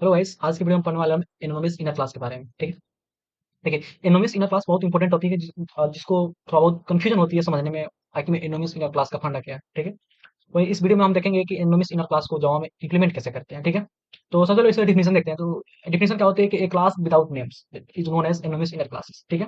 Hello guys, आज की video में पढ़ने वाले हम एनोनिमस इनर क्लास के बारे में। ठीक है। देखिए, एनोनिमस इनर क्लास बहुत इंपॉर्टेंट टॉपिक है जिसको थोड़ा बहुत कंफ्यूजन होती है समझने में, आखिर में एनोनिमस इनर क्लास का फंडा क्या है। ठीक है। वही इस वीडियो में हम देखेंगे कि एनोनिमस इनर क्लास को जावा में इंप्लीमेंट कैसे करते हैं। ठीक है। तो सबसे पहले इसका डिफिनेशन देखते हैं। तो डिफिनेशन क्या होती है कि a class without names is known as anonymous inner classes. ठीक है।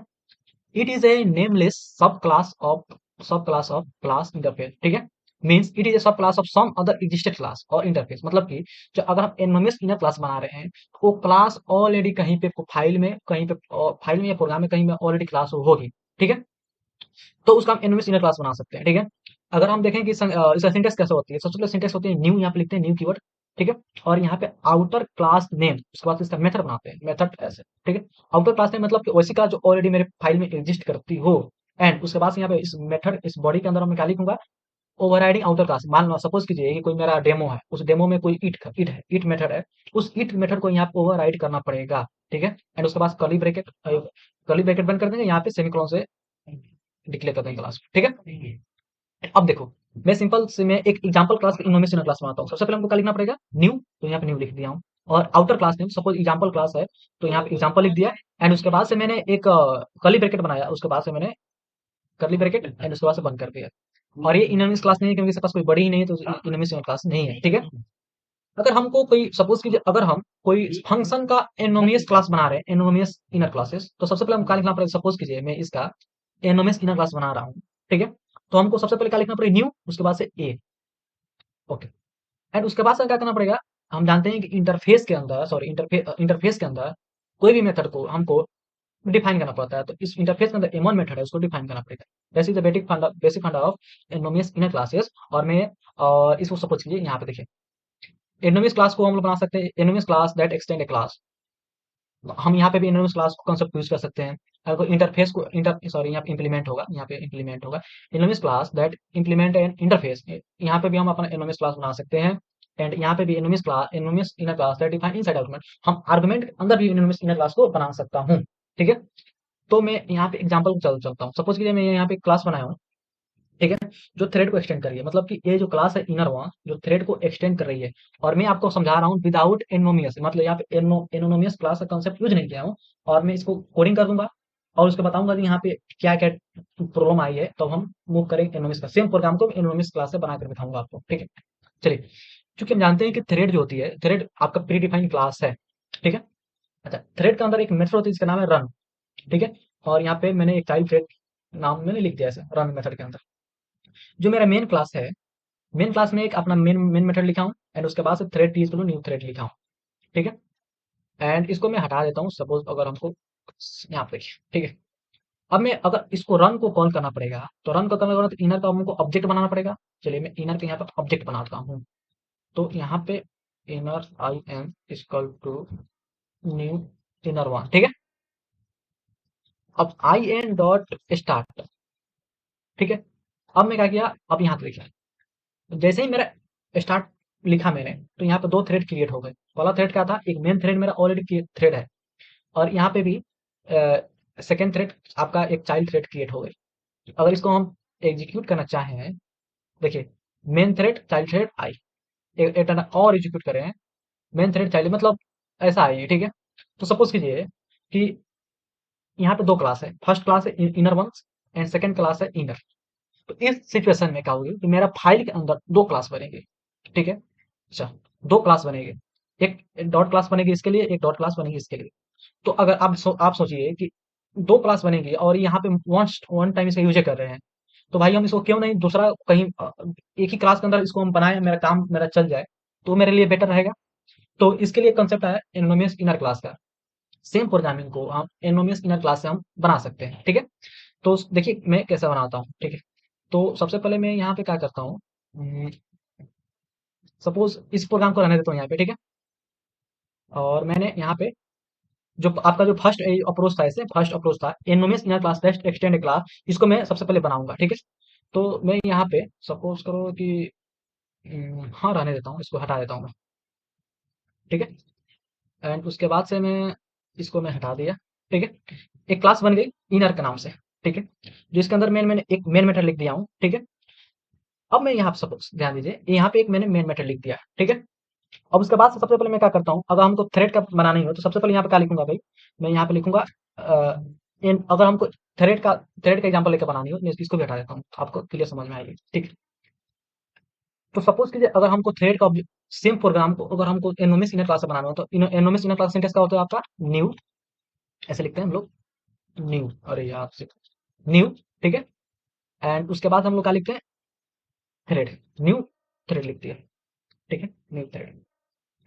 It is a nameless sub class of class interface. ठीक है। Means it is a sub class of some other existed class और interface. मतलब कि जो अगर हम एनोनिमस इनर क्लास बना रहे हैं तो वो क्लास ऑलरेडी कहीं पे फाइल में या प्रोग्राम में कहीं में ऑलरेडी क्लास होगी। ठीक है। तो उसका हम एनोनिमस इनर क्लास बना सकते हैं। ठीक है। अगर हम देखें कि इसका सिंटेक्स कैसे होती है, सबसे पहले सिंटेक्स होती है न्यू, यहाँ पे लिखते हैं न्यू कीवर्ड। ठीक है। और यहाँ पे आउटर क्लास नेम, उसके बाद इसका मेथड बनाते हैं, मेथड ऐसे। ठीक है। आउटर क्लास नेम मतलब कि वैसी क्लास जो ऑलरेडी मेरे फाइल में एग्जिस्ट करती हो। एंड उसके बाद से यहाँ पे इस मेथड, इस बॉडी के अंदर मैं क्या लिखूंगा, ओवरराइडिंग आउटर क्लास। मान लो सपोज कीजिए कि कोई मेरा डेमो है, उस डेमो में कोई इट मेथड है। उस इट मेथड को यहाँ पे ओवरराइड करना पड़ेगा। ठीक है। एंड उसके बाद कर्ली ब्रैकेट बंद कर देंगे, यहाँ पे सेमीकोलन से डिक्लेयर कर देंगे क्लास। ठीक है। अब देखो, मैं सिंपल से मैं एक एग्जांपल क्लास इनोमिनेशन क्लास बनाता हूँ। सबसे पहले हमको क्या लिखना पड़ेगा, न्यू। तो यहाँ पे न्यू लिख दिया हूँ। और outer class name suppose example class है, तो यहाँ पे एग्जांपल लिख दिया। एंड उसके बाद से मैंने एक कर्ली ब्रैकेट बनाया, उसके बाद से मैंने कर्ली ब्रैकेट एंड उसके बाद से बंद कर दिया। और ये इनोमिनेशन क्लास नहीं है क्योंकि इसके पास कोई बड़ी ही नहीं है, तो इनोमिनेशन क्लास नहीं है। ठीक है। अगर हमको कोई सपोज कीजिए, अगर हम कोई फंक्शन का एनोनिमस क्लास बना रहे हैं, एनोनिमस इनर क्लासेस, तो सबसे पहले हम क्या लिखना पड़ेगा। सपोज कीजिए मैं इसका एनोनिमस इनर क्लास बना रहा हूँ। ठीक है। तो हमको सबसे पहले क्या लिखना पड़ेगा, न्यू, उसके बाद से ए। ओके। एंड उसके बाद से क्या करना पड़ेगा, हम जानते हैं कि इंटरफेस के अंदर कोई भी मेथड को हमको डिफाइन करना पड़ता है। तो इस इंटरफेस के अंदर एमवन मेथड है, उसको डिफाइन करना पड़ेगा। दैट इज द बेसिक फंडा ऑफ एनोनिमस इनर क्लासेस। और इसको सपोज कीजिए, यहाँ पे देखिए, एनोनिमस क्लास को हम लोग बना सकते हैं anonymous class that extend A class. हम यहाँ पे भी एनोनिमस क्लास कंसेप्ट यूज कर सकते हैं। अगर इंटरफेस को इंटर सॉरी यहाँ पे इंप्लीमेंट होगा anonymous class that implement N interface. यहाँ पे भी हम अपना एनोनिमस क्लास बना सकते हैं। एंड यहाँ पे भी anonymous inner class that define inside argument. हम आर्गुमेंट के अंदर भी एनोनिमस इनर क्लास को बना सकता हूँ। ठीक है। तो मैं यहाँ पे एग्जांपल चलता हूँ। सपोज कीजिए मैं यहाँ पे क्लास बनाया हूँ। ठीक है। जो थ्रेड को एक्सटेंड कर रही है, मतलब कि ये जो क्लास है इनर वन, जो थ्रेड को एक्सटेंड कर रही है। और मैं आपको समझा रहा हूँ विदाउट एनोनिमस, मतलब यहाँ पे एनोनिमस क्लास का कंसेप्ट यूज नहीं किया हूँ। और मैं इसको कोडिंग कर दूंगा और उसको बताऊंगा कि यहाँ पे क्या क्या प्रॉब्लम आई है, तो हम मूव करेंगे एनोनिमस का सेम प्रोग्राम को एनोनिमस क्लास से बनाकर दिखाऊंगा आपको। ठीक है। चलिए, क्योंकि हम जानते हैं कि थ्रेड जो होती है, थ्रेड आपका प्री डिफाइंड क्लास है। ठीक है। अच्छा, थ्रेड के अंदर एक मेथड होती है जिसका नाम है रन। ठीक है। और यहाँ पे मैंने एक चाइल्ड थ्रेड नाम मैंने लिख दिया ऐसे रन मेथड के अंदर। जो मेरा मेन क्लास है, मेन क्लास में एक अपना मेन मेन मेथड लिखा हूँ। एंड उसके बाद से थ्रेड टी न्यू थ्रेड लिखा हूँ। ठीक है। एंड इसको मैं हटा देता हूँ। सपोज अगर हमको यहाँ पे देखिए, ठीक है। अब मैं अगर इसको रन को कॉल करना पड़ेगा, तो रन को करना तो इनर का हमको ऑब्जेक्ट बनाना पड़ेगा। चलिए मैं इनर के यहाँ पे ऑब्जेक्ट बनाता हूँ। तो यहाँ पे inner I am equal to new inner one. ठीक है। अब आई एन डॉट स्टार्ट। ठीक है। अब मैं क्या किया, अब यहाँ पे देखिए, जैसे ही मेरा स्टार्ट लिखा मैंने, तो यहाँ पे दो थ्रेड क्रिएट हो गए। पहला थ्रेड क्या था, एक मेन थ्रेड मेरा ऑलरेडी थ्रेड है। और यहाँ पे भी सेकेंड थ्रेड आपका एक चाइल्ड थ्रेड क्रिएट हो गई। अगर इसको हम एग्जीक्यूट करना चाहें, देखिए, मेन थ्रेड चाइल्ड थ्रेड आई, एक और एग्जीक्यूट करें, मेन थ्रेड चाइल्ड, मतलब ऐसा आई। ठीक है। तो सपोज कीजिए कि यहाँ पे दो क्लास है, फर्स्ट क्लास है inner ones and second class है इनर। तो इस सिचुएशन में क्या होगी कि मेरा फाइल के अंदर दो क्लास बनेंगे। ठीक है। अच्छा, दो क्लास बनेंगे, एक डॉट क्लास बनेगी इसके लिए, एक डॉट क्लास बनेगी इसके लिए। तो अगर आप सोचिए कि दो क्लास बनेगी और यहाँ पे वन टाइम इसका यूज कर रहे हैं, तो भाई हम इसको क्यों नहीं दूसरा कहीं एक ही क्लास के अंदर इसको हम बनाए, मेरा काम मेरा चल जाए, तो मेरे लिए बेटर रहेगा। तो इसके लिए कंसेप्ट है एनोनिमस इनर क्लास का। सेम प्रोग्रामिंग को हम एनोनिमस इनर क्लास से हम बना सकते हैं। ठीक है। तो देखिए मैं कैसे बनाता हूँ। ठीक है। तो सबसे पहले मैं यहाँ पे क्या करता हूँ, सपोज इस प्रोग्राम को रहने देता हूँ यहाँ पे। ठीक है। और मैंने यहाँ पे जो आपका जो फर्स्ट अप्रोच था, ऐसे फर्स्ट अप्रोच था anonymous inner class test extend class, इसको मैं सबसे पहले बनाऊंगा। ठीक है। तो मैं यहाँ पे सपोज करो कि हाँ रहने देता हूँ, इसको हटा देता हूँ मैं। ठीक है। एंड उसके बाद से मैं इसको मैं हटा दिया। ठीक है। एक क्लास बन गई इनर के नाम से। ठीक है। जिसके अंदर मैंने एक मेन मेथड लिख दिया हूँ। ठीक है। अब मैं यहाँ पे सपोज ध्यान दीजिए, यहाँ पे एक मैंने मेन मेथड लिख दिया। ठीक है। अब उसके बाद से सबसे पहले मैं क्या करता हूँ, अगर हमको थ्रेड का बनाना ही हो तो सबसे पहले यहाँ पे क्या लिखूंगा भाई, मैं यहाँ पे लिखूंगा अगर हमको थ्रेड का एग्जाम्पल लेकर बनानी हो, मैं इसको भी हटा देता हूँ, आपको क्लियर समझ में आएगी, ठीक है। तो सपोज कीजिए अगर हमको थ्रेड का सेम प्रोग्राम को अगर हमको एनोमिस इनर क्लास से बनाना हो, तो एनोमिस इनर क्लास सिंटेक्स का होता है आपका न्यू, ऐसे लिखते हैं हम लोग, न्यू, अरे यार न्यू, ठीक है। एंड उसके बाद हम लोग क्या लिखते हैं, थ्रेड, न्यू थ्रेड लिखती है, ठीक है, न्यू थ्रेड।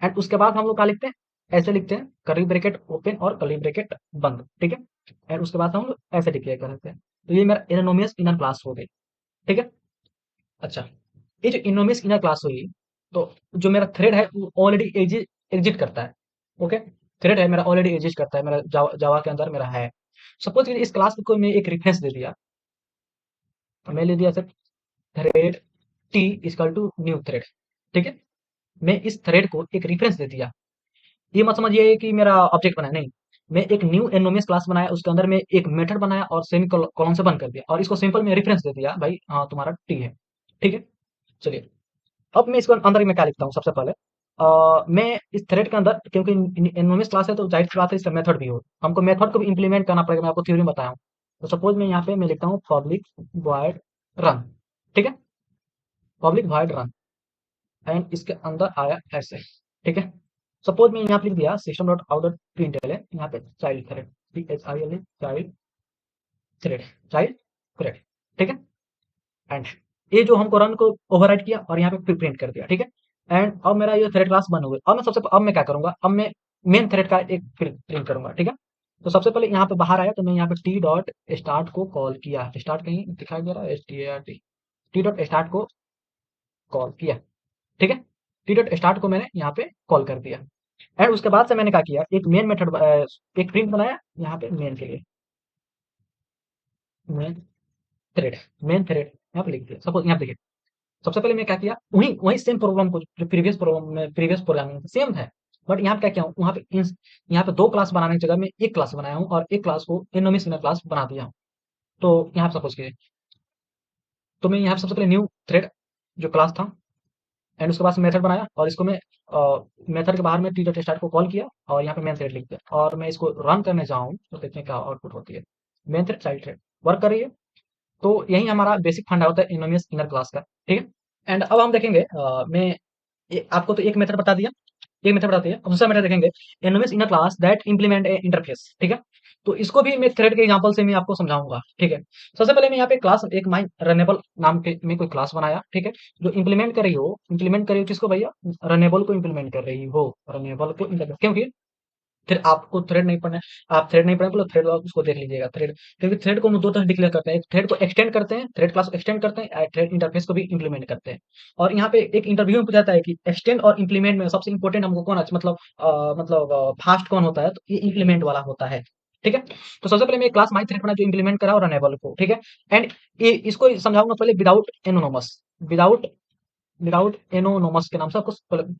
एंड उसके बाद हम लोग क्या लिखते हैं, ऐसे लिखते हैं, कर्ली ब्रैकेट ओपन और कर्ली ब्रैकेट बंद, ठीक है। एंड उसके बाद हम लोग ऐसे डिक्लेयर करते हैं, तो ये मेरा एनोनिमस इनर क्लास हो गई, ठीक है। अच्छा, ये जो एनोनिमस इनर क्लास हुई, तो जो मेरा थ्रेड है वो ऑलरेडी एग्जिट करता है, ओके। थ्रेड है मेरा ऑलरेडी एग्जिस्ट करता है, मेरा जावा के अंदर मेरा है। सपोज इस क्लास को मैं एक रेफरेंस दे दिया, तो मैं ले दिया sir thread t equal to new thread, ठीक है। मैं इस थ्रेड को एक रेफरेंस दे दिया, ये मत समझिए कि मेरा ऑब्जेक्ट बना है, नहीं। मैं एक न्यू एनोनिमस क्लास बनाया, उसके अंदर में एक मेथड बनाया और सेमी कॉलन से बंद कर दिया और इसको सिंपल में रेफरेंस दे दिया भाई, हाँ तुम्हारा टी है, ठीक है। चलिए, अब मैं इसको अंदर में क्या लिखता हूँ सबसे पहले, मैं इस थ्रेड के अंदर, क्योंकि एनोनिमस क्लास है तो जाहिर सी बात है इसका मेथड भी हो, हमको मेथड को भी इंप्लीमेंट करना पड़ेगा, मैं आपको थ्योरी में बताया हूँ। तो सपोज मैं यहाँ पे मैं लिखता हूँ पब्लिक वॉइड रन, ठीक है, पब्लिक वॉइड रन, एंड इसके अंदर आया ऐसे, ठीक है। सपोज मैं यहाँ पे लिख दिया सिस्टम डॉट आउट डॉट प्रिंटल है, यहाँ पे child thread, CHILD child thread, child thread, ठीक है। एंड ये जो हमको रन को ओवरराइट किया और यहाँ पे प्रिंट कर दिया, ठीक है। एंड अब मेरा ये थ्रेड क्लास बन हो गई, अब मैं क्या करूंगा, अब मैं मेन थ्रेड का एक प्रिंट करूंगा, ठीक है। तो सबसे पहले यहाँ पे बाहर आया तो मैं यहाँ पे टी डॉट स्टार्ट को कॉल किया, स्टार्ट कहीं दिखाई दे रहा है, START, टी डॉट स्टार्ट को कॉल किया, ठीक है। टी डॉट स्टार्ट को मैंने यहाँ पे कॉल कर दिया। एंड उसके बाद से मैंने क्या किया, एक मेन मेथड एक प्रिंट बनाया यहाँ पे मेन के लिए, मेन थ्रेड, मेन थ्रेड यहाँ पे लिख दिया। सपोज यहाँ पे देखिए, सबसे पहले मैं क्या किया, वही वही सेम प्रोग्राम को जो प्रीवियस प्रोग्रामिंग सेम है, बट यहाँ पे क्या किया हूँ, वहाँ पे यहाँ पे दो क्लास बनाने की जगह में एक क्लास बनाया हूँ और एक क्लास को एनोमिस इनर क्लास बना दिया हूँ। तो यहाँ पे सपोज कीजिए, तो मैं यहाँ पे सबसे पहले न्यू थ्रेड जो क्लास था, एंड उसके बाद से मेथड बनाया और इसको मैं मेथड के बाहर में टी डॉट स्टार्ट को कॉल किया और यहाँ पे मेन थ्रेड लिख दिया और मैं इसको रन करने जाऊँ तो देखते हैं क्या आउटपुट होती है। Main thread child thread work कर रही है। तो यही हमारा बेसिक फंडा होता है एनोनिमस इनर क्लास का, ठीक है। एंड अब हम देखेंगे, मैं आपको तो एक मेथड बता दिया, एक मेथड बताती है, अब दूसरा मेथड देखेंगे, anonymous inner class that implement A interface, ठीक है। तो इसको भी मैं थ्रेड के एग्जांपल से मैं आपको समझाऊंगा, ठीक है। सबसे पहले मैं यहाँ पे क्लास एक माई रनेबल नाम के में कोई क्लास बनाया, ठीक है, जो इंप्लीमेंट करी हो किसको भैया, रनेबल को इंप्लीमेंट कर रही हो, रनेबल को इंटरफेस, क्योंकि फिर आपको थ्रेड नहीं पढ़ना है, आप थ्रेड नहीं पढ़ेंगे तो थ्रेड उसको देख लीजिएगा थ्रेड, क्योंकि थ्रेड को हम दो तरह डिक्लेयर करते हैं, एक थ्रेड को एक्सटेंड करते हैं, थ्रेड क्लास को एक्सटेंड करते हैं, थ्रेड इंटरफेस को भी इंप्लीमेंट करते हैं। और यहाँ पे एक इंटरव्यू में पूछा जाता है कि एक्सटेंड और इंप्लीमेंट में सबसे इंपॉर्टेंट हमको कौन अच्छा, मतलब फास्ट कौन होता है, तो ये इंप्लीमेंट वाला होता है, ठीक है। तो सबसे पहले मैं क्लास माई थ्रेड बना जो इंप्लीमेंट करा और रनेबल को, ठीक है। एंड ये इसको समझाऊंगा पहले विदाउट एनोनोमस, विदाउट विदाउट एनोनोमस के नाम से आपको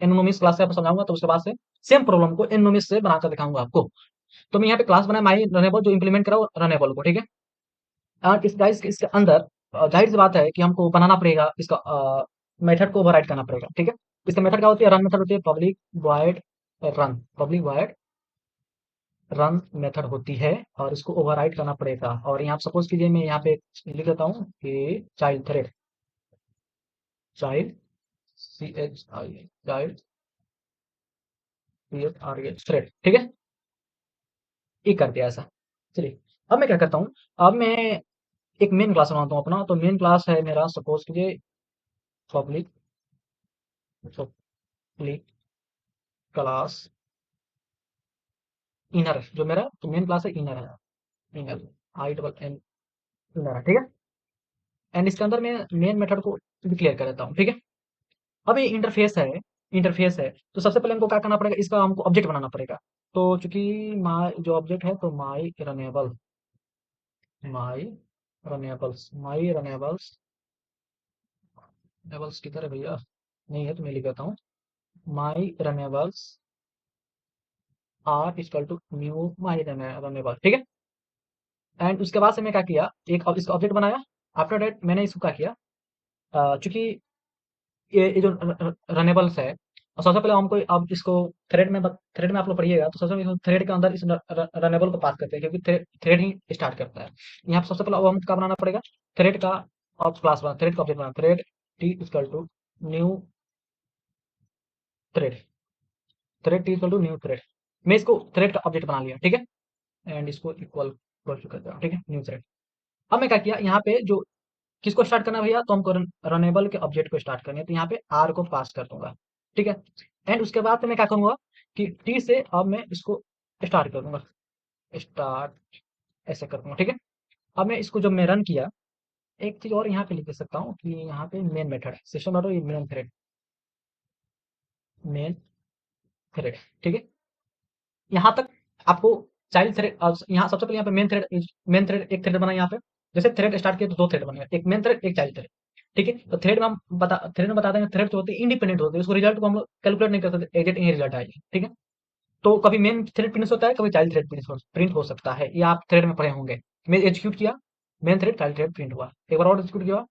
एनोनोमस क्लास से आपको समझाऊंगा, तो उसके बाद से सेम प्रॉब्लम को एनोनोमस से बनाकर दिखाऊंगा आपको। तो मैं यहाँ पे क्लास बनाया माई रनेबल जो इंप्लीमेंट करा रनेबल को, ठीक है। और इस गाइस इसके अंदर जाहिर सी बात है कि हमको बनाना पड़ेगा इसका मेथड को ओवरराइड करना पड़ेगा, ठीक है। इसका मेथड क्या होती है, रन मेथड होती है, public void run, public void run method होती है और इसको ओवरराइड करना पड़ेगा। और यहाँ सपोज कीजिए मैं यहाँ पे लिख देता हूँ कि child thread, child CHILD child thread, ठीक है, ये कर दिया ऐसा। चलिए, अब मैं क्या करता हूँ, अब मैं एक मेन क्लास बनाता हूँ अपना, तो मेन क्लास है मेरा सपोज कीजिए पब्लिक, पब्लिक क्लास इनर, जो मेरा तो मेन क्लास है इनर है, इनर INN इनर है, ठीक है। एंड इसके अंदर मैं मेन मेथड को डिक्लेयर कर देता हूँ, ठीक है। अब ये इंटरफेस है, तो सबसे पहले हमको क्या करना पड़ेगा, इसका हमको ऑब्जेक्ट बनाना पड़ेगा। तो चूंकि माई जो ऑब्जेक्ट है तो माई रनेबल्स रनेबल्स किधर है भैया, नहीं है तो मैं लिख देता हूँ, my runnables are equal to new my runnable, ठीक है। एंड उसके बाद से मैं क्या किया, एक इसका ऑब्जेक्ट बनाया। आफ्टर दैट मैंने इसको क्या किया, चूंकि ये जो रनेबल्स है, और सबसे पहले हमको अब इसको थ्रेड में आप लोग पढ़िएगा तो सबसे पहले थ्रेड के अंदर इस रनेबल को पास करते हैं, क्योंकि थ्रेड ही स्टार्ट करता है। यहाँ पे सबसे पहले अब हमको क्या बनाना पड़ेगा, थ्रेड का अब क्लास बना, थ्रेड का ऑब्जेक्ट बना, thread t equal to new thread, thread t equal to new thread. मैं इसको थ्रेड का ऑब्जेक्ट बना लिया, ठीक है, एंड इसको इक्वल इक्वल टू कर दिया, ठीक है, न्यू थ्रेड। अब मैं क्या किया, यहाँ पे जो किसको स्टार्ट करना है भैया, तो हमको रनेबल के ऑब्जेक्ट को स्टार्ट करनी है, तो यहाँ पे आर को पास कर दूंगा, ठीक है। एंड उसके बाद से मैं क्या करूंगा कि टी से अब मैं इसको स्टार्ट कर दूंगा, स्टार्ट ऐसे कर दूंगा, ठीक है। अब मैं इसको जब मैं रन किया, एक चीज और यहाँ पे लिख दे सकता हूँ कि यहाँ पे मेन मेथड है, system dot main thread, main thread, ठीक है। यहाँ तक आपको चाइल्ड थ्रेड, यहाँ सबसे पहले यहाँ पे मेन थ्रेड एक थ्रेड बना यहाँ पे, जैसे थ्रेड स्टार्ट किया तो दो थ्रेड बनेगा, एक मेन थ्रेड एक चाइल्ड थ्रेड, ठीक है। तो थ्रेड में बता देंगे, थ्रेड जो होते हैं इंडिपेंडेंट होते हैं, उसको रिजल्ट को हम लोग कैलकुलेट नहीं कर सकते, एग्जैक्ट यही रिजल्ट आएगा, ठीक है। तो कभी मेन थ्रेड प्रिंट होता है, कभी चाइल्ड थ्रेड प्रिंट हो सकता है, ये आप थ्रेड में पढ़े होंगे। मैं एग्जीक्यूट किया, main thread child thread print हुआ, एक बार और एग्जीक्यूट किया,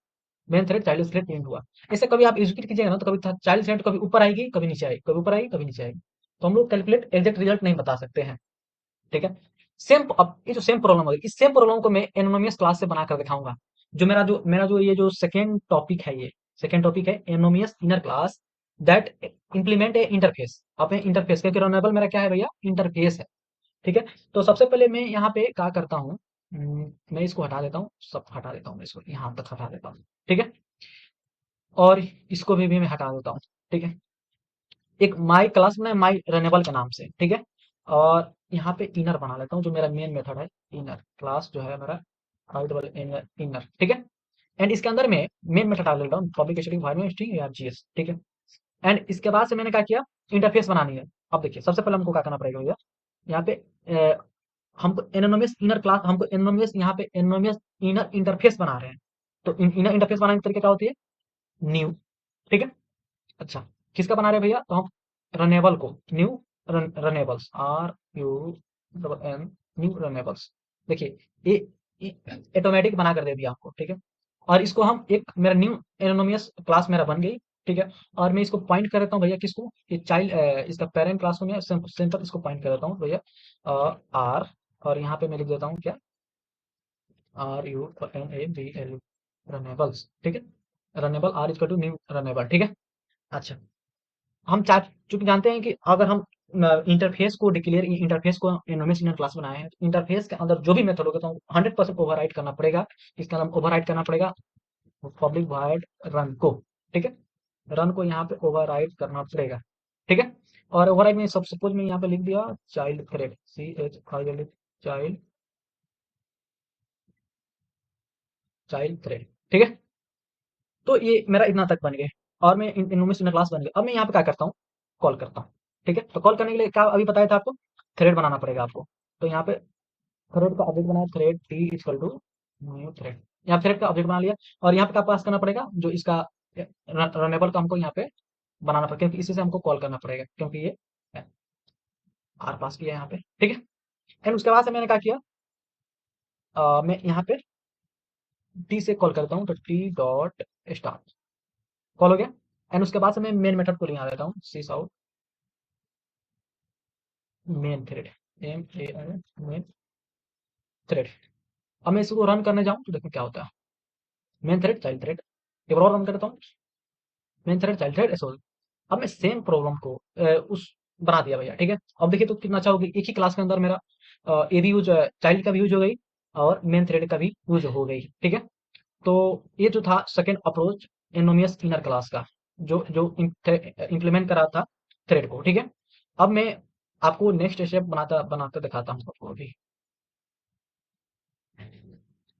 main thread child thread print हुआ। ऐसे कभी आप एग्जीक्यूट कीजिएगा ना, तो कभी चाइल्ड थ्रेड कभी ऊपर आएगी, कभी नीचे आएगी, कभी ऊपर आएगी, कभी नीचे आएगी, तो हम लोग कैलकुलेट एग्जैक्ट रिजल्ट नहीं बता सकते हैं, ठीक है। सेम अब ये जो सेम प्रॉब्लम होगी, इस सेम प्रॉब्लम को मैं एनोनिमस क्लास से बनाकर दिखाऊंगा। जो मेरा जो ये जो सेकेंड टॉपिक है, ये सेकेंड टॉपिक है anonymous inner class that implement A interface. अब मैं इंटरफेस, क्योंकि रनेबल मेरा क्या है भैया, इंटरफेस है, ठीक है। तो सबसे पहले मैं यहाँ पे क्या करता हूँ, मैं इसको हटा देता हूँ, सब हटा देता हूँ, मैं इसको यहाँ तक हटा देता हूँ, ठीक है। और इसको भी मैं हटा देता हूँ, ठीक है। एक माई क्लास में माई रनेबल के नाम से, ठीक है। और यहाँ पे इनर बना लेता हूँ, जो मेरा मेन मेथड है, इनर क्लास जो है मेरा, इनर इनर, ठीक है। एंड इसके अंदर में मेन मेथड डाल देता हूँ, public static void string RGS, ठीक है। एंड इसके बाद से मैंने क्या किया, इंटरफेस बनानी है। अब देखिए सबसे पहले हमको क्या करना पड़ेगा भैया, यहाँ पे हमको एनोनिमस इनर क्लास, हमको एनोनिमस यहाँ पे एनोनिमस इनर इंटरफेस बना रहे हैं। तो इनर इंटरफेस बनाने का तरीका क्या होती है, न्यू, ठीक है। अच्छा, किसका बना रहे हैं भैया, तो हम रनेबल को new runnables, R U double N, new runnables. देखिए ये ऑटोमेटिक बना कर दे दिया आपको, ठीक है। और इसको हम एक मेरा न्यू एनोनिमस क्लास मेरा बन गई, ठीक है। और मैं इसको पॉइंट कर देता हूँ भैया, किसको, ये चाइल्ड, इसका पेरेंट क्लास को मैं सिंपल इसको पॉइंट कर देता हूँ भैया, आर, और यहाँ पे मैं लिख देता हूँ क्या, R U N A B L, renewables, ठीक है। Renewable R is to new renewable, ठीक है। अच्छा, हम चूंकि जानते हैं कि अगर हम इंटरफेस को डिक्लेयर इंटरफेस को एनोनिमस इनर क्लास बनाए हैं, तो इंटरफेस के अंदर जो भी मेथड होगा तो 100% ओवरराइट करना पड़ेगा, इसका नाम ओवरराइट करना पड़ेगा पब्लिक वॉइड रन को, ठीक है। रन को यहाँ पे ओवरराइट करना पड़ेगा, ठीक है। और ओवरराइट में सब सपोज में यहाँ पे लिख दिया child thread, C H I L, child, child thread, ठीक है। तो ये मेरा इतना तक बन गया, और मैं एनोनिमस इनर क्लास बन गया। अब मैं यहाँ पे क्या करता हूँ, कॉल करता हूँ, ठीक है। तो कॉल करने के लिए क्या अभी बताया था आपको, थ्रेड बनाना पड़ेगा आपको। तो यहाँ पे थ्रेड का ऑब्जेक्ट बनाया, thread t equal to new thread, यहाँ थ्रेड का ऑब्जेक्ट बना लिया। और यहाँ पे क्या पास करना पड़ेगा, जो इसका रनेबल का हमको यहाँ पे बनाना पड़ेगा, क्योंकि इसी से हमको कॉल करना पड़ेगा, क्योंकि ये आर पास किया यहाँ पे, ठीक है। एंड उसके बाद से मैंने क्या किया, मैं यहाँ पे टी से कॉल करता हूँ, तो टी डॉट स्टार्ट कॉल हो गया। एंड उसके बाद से मैं मेन मेथड को यहाँ देता हूँ, सिस out main thread, M A N main thread. अब मैं इसको रन करने जाऊँ तो देखो क्या होता है, मेन थ्रेड चाइल्ड थ्रेड, एक बार और रन करता हूँ, मेन थ्रेड चाइल्ड थ्रेड ऐसे हो। अब मैं सेम प्रॉब्लम को उस बना दिया भैया, ठीक है। अब देखिए तो कितना अच्छा होगी, एक ही क्लास के अंदर मेरा ए भी यूज, चाइल्ड का भी यूज हो गई, और मेन थ्रेड का भी यूज हो गई, ठीक है। तो ये जो था second approach anonymous inner class का, जो जो इम्प्लीमेंट करा था थ्रेड को, ठीक है। अब मैं आपको नेक्स्ट स्टेप बनाता बनाते दिखाता हूँ आपको अभी,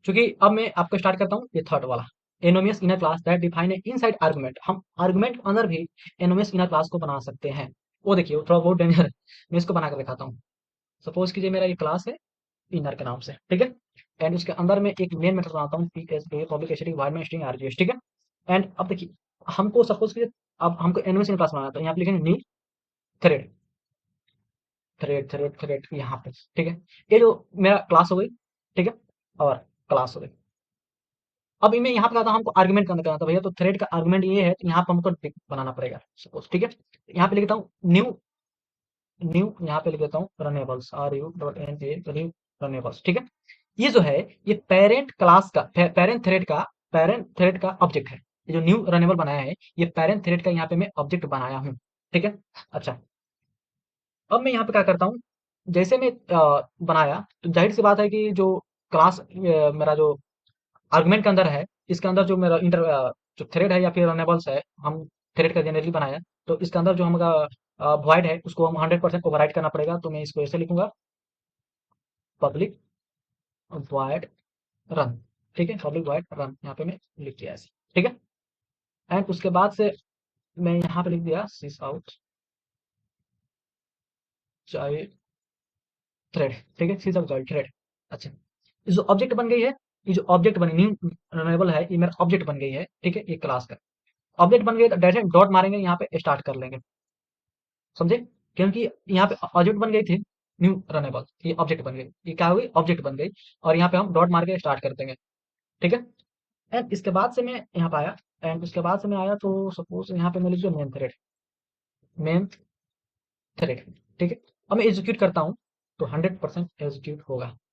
क्योंकि अब मैं आपको स्टार्ट करता हूँ ये थर्ड वाला, anonymous inner class that define a inside argument. हम आर्गुमेंट के अंदर भी एनोनिमस इनर क्लास को बना सकते हैं। वो देखिए वो थोड़ा बहुत डेंजर है, मैं इसको बनाकर दिखाता हूँ। सपोज कीजिए मेरा ये क्लास है इनर के नाम से, ठीक है। एंड उसके अंदर में एक मेन मेथड बनाता हूँ, P S a public static void में स्ट्रिंग आरजीएस, ठीक है। एंड अब देखिए हमको सपोज कीजिए, अब हमको एनोनिमस इनर क्लास बनाना है, तो यहाँ पे लिखेंगे new thread, thread thread thread यहाँ पे, ठीक है। ये जो मेरा क्लास हो गई, ठीक है, और क्लास हो गई, अब मैं यहाँ पे कहता हूँ हमको आर्गुमेंट करना था भैया, तो थ्रेड का आर्गुमेंट ये है, तो यहाँ पे हमको बनाना पड़ेगा सपोज, ठीक है। यहाँ पे लिख देता हूँ न्यू, न्यू यहाँ पे लिख देता हूँ रनेबल्स, RU.NA रनेबल्स, ठीक है। ये जो है, ये पेरेंट क्लास का, पेरेंट थ्रेड का ऑब्जेक्ट है। ये जो न्यू रनेबल बनाया है, ये पेरेंट थ्रेड का यहाँ पे मैं ऑब्जेक्ट बनाया हूँ, ठीक है। अच्छा, अब मैं यहाँ पे क्या करता हूँ, जैसे मैं बनाया, तो जाहिर सी बात है कि जो क्लास मेरा जो आर्गुमेंट के अंदर है, इसके अंदर जो मेरा जो थ्रेड है या फिर रनेबल्स है, हम थ्रेड का जनरली बनाया, तो इसके अंदर जो हमारा वॉइड है, उसको हम 100% ओवरराइट करना पड़ेगा। तो मैं इसको ऐसे लिखूंगा, पब्लिक वॉइड रन, ठीक है, पब्लिक वॉइड रन, यहाँ पे मैं लिख दिया ऐसे, ठीक है। एंड उसके बाद से मैं यहाँ पे लिख दिया सिस आउट चाइल्ड थ्रेड, ठीक है, सिस आउट चाइल्ड थ्रेड। अच्छा, ये जो ऑब्जेक्ट बन गई है, ये जो ऑब्जेक्ट बनी न्यू रनेबल है, ये मेरा ऑब्जेक्ट बन गई है, ठीक है, ये क्लास का ऑब्जेक्ट बन गई, तो डायरेक्ट डॉट मारेंगे, यहाँ पे स्टार्ट कर लेंगे, समझे। क्योंकि यहाँ पे ऑब्जेक्ट बन गई थी न्यू रनेबल, ये ऑब्जेक्ट बन गई, ये क्या हुई, ऑब्जेक्ट बन गई, और यहाँ पे हम डॉट मार के स्टार्ट कर देंगे, ठीक है। एंड इसके बाद से मैं यहाँ पे आया, एंड उसके बाद से मैं आया, तो सपोज यहाँ पे मैं लिख दिया मेन थ्रेड, मेन थ्रेड, ठीक है। अब मैं एग्जीक्यूट करता हूँ, तो 100% एग्जीक्यूट होगा,